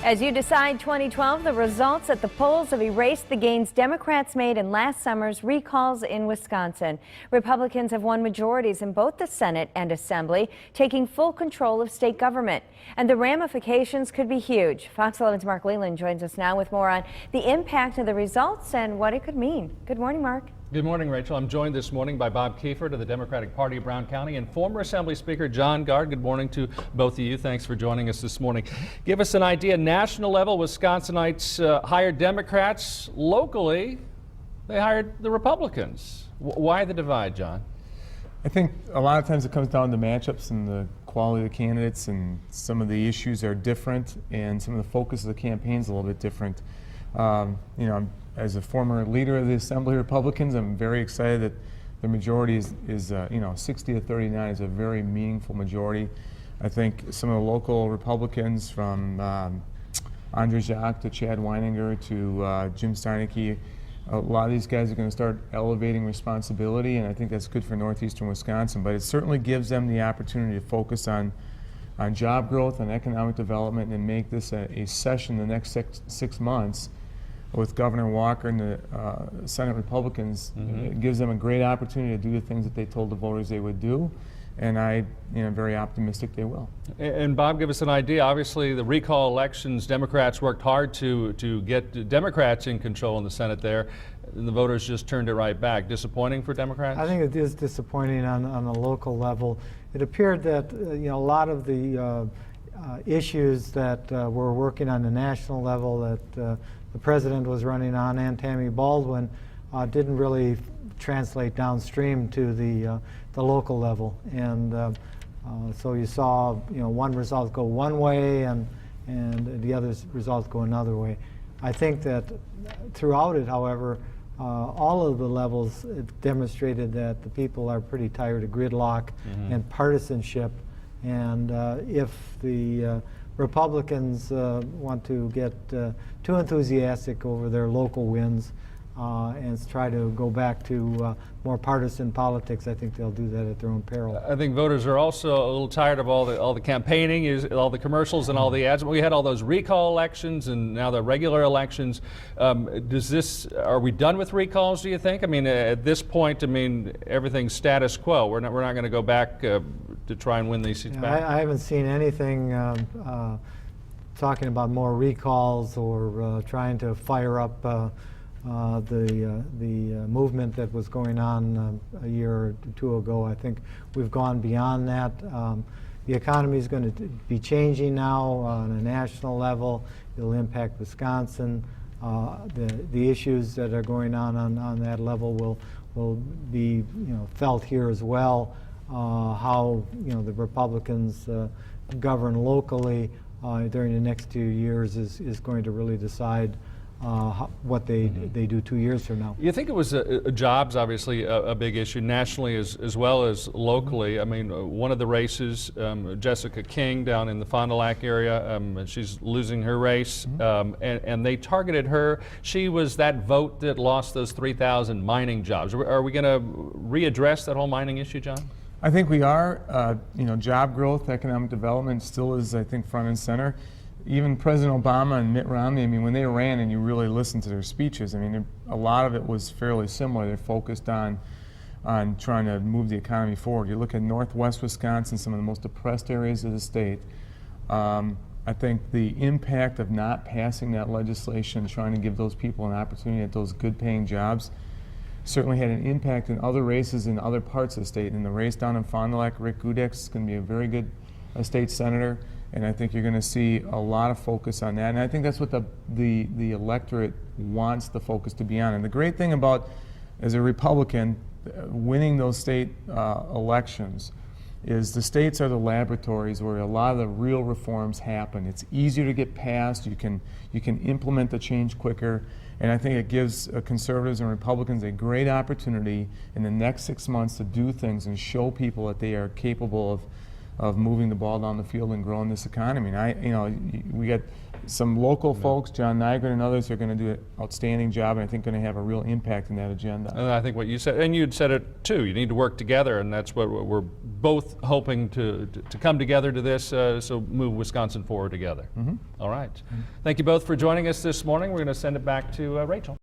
As you decide 2012, the results at the polls have erased the gains Democrats made in last summer's recalls in Wisconsin. Republicans have won majorities in both the Senate and Assembly, taking full control of state government. And the ramifications could be huge. Fox 11's Mark Leland joins us now with more on the impact of the results and what it could mean. Good morning, Mark. Good morning, Rachel. I'm joined this morning by Bob Kiefert of the Democratic Party of Brown County and former Assembly Speaker John Gard. Good morning to both of you. Thanks for joining us this morning. Give us an idea. National level, Wisconsinites hired Democrats. Locally, they hired the Republicans. Why the divide, John? I think a lot of times it comes down to matchups and the quality of the candidates, and some of the issues are different, and some of the focus of the campaign is a little bit different. As a former leader of the Assembly Republicans, I'm very excited that the majority is 60 to 39 is a very meaningful majority. I think some of the local Republicans, from Andre Jacques to Chad Weininger to Jim Steinecke, a lot of these guys are going to start elevating responsibility, and I think that's good for northeastern Wisconsin. But it certainly gives them the opportunity to focus on job growth and economic development, and make this a session the next six months with Governor Walker and the Senate Republicans. It gives them a great opportunity to do the things that they told the voters they would do, and I'm very optimistic they will. And Bob, give us an idea. Obviously, the recall elections, Democrats worked hard to get Democrats in control in the Senate there, and the voters just turned it right back. Disappointing for Democrats? I think it is disappointing on a local level. It appeared that a lot of the issues that we're working on the national level that the president was running on, and Tammy Baldwin, didn't really translate downstream to the local level, and so you saw one result go one way and the other results go another way. I think that throughout it, however, all of the levels demonstrated that the people are pretty tired of gridlock and partisanship, and if the Republicans want to get too enthusiastic over their local wins and try to go back to more partisan politics, I think they'll do that at their own peril. I think voters are also a little tired of all the campaigning, all the commercials and all the ads. We had all those recall elections and now the regular elections. Are we done with recalls, do you think? I mean, at this point, everything's status quo. We're not going to go back to try and win these seats back. I haven't seen anything talking about more recalls or trying to fire up the movement that was going on a year or two ago. I think we've gone beyond that. The economy is going to be changing now on a national level. It'll impact Wisconsin. The issues that are going on that level will be felt here as well. How the Republicans govern locally during the next 2 years is going to really decide what they do 2 years from now. You think it was jobs, obviously, a big issue nationally as well as locally. I mean, one of the races, Jessica King down in the Fond du Lac area, she's losing her race, and they targeted her. She was that vote that lost those 3,000 mining jobs. Are we going to readdress that whole mining issue, John? I think we are. Job growth, economic development still is, I think, front and center. Even President Obama and Mitt Romney, when they ran and you really listened to their speeches, a lot of it was fairly similar. They're focused on trying to move the economy forward. You look at northwest Wisconsin, some of the most depressed areas of the state. I think the impact of not passing that legislation, trying to give those people an opportunity at those good-paying jobs, certainly had an impact in other races in other parts of the state. In the race down in Fond du Lac, Rick Gudex is going to be a very good state senator. And I think you're going to see a lot of focus on that. And I think that's what the electorate wants the focus to be on. And the great thing about, as a Republican, winning those state elections is the states are the laboratories where a lot of the real reforms happen. It's easier to get passed. You can implement the change quicker. And I think it gives conservatives and Republicans a great opportunity in the next 6 months to do things and show people that they are capable of moving the ball down the field and growing this economy. And we got some local folks, John Nygren and others, are going to do an outstanding job, and I think going to have a real impact in that agenda. And I think what you said, and you'd said it too, you need to work together, and that's what we're both hoping to come together to this, so move Wisconsin forward together. All right. Thank you both for joining us this morning. We're going to send it back to Rachel.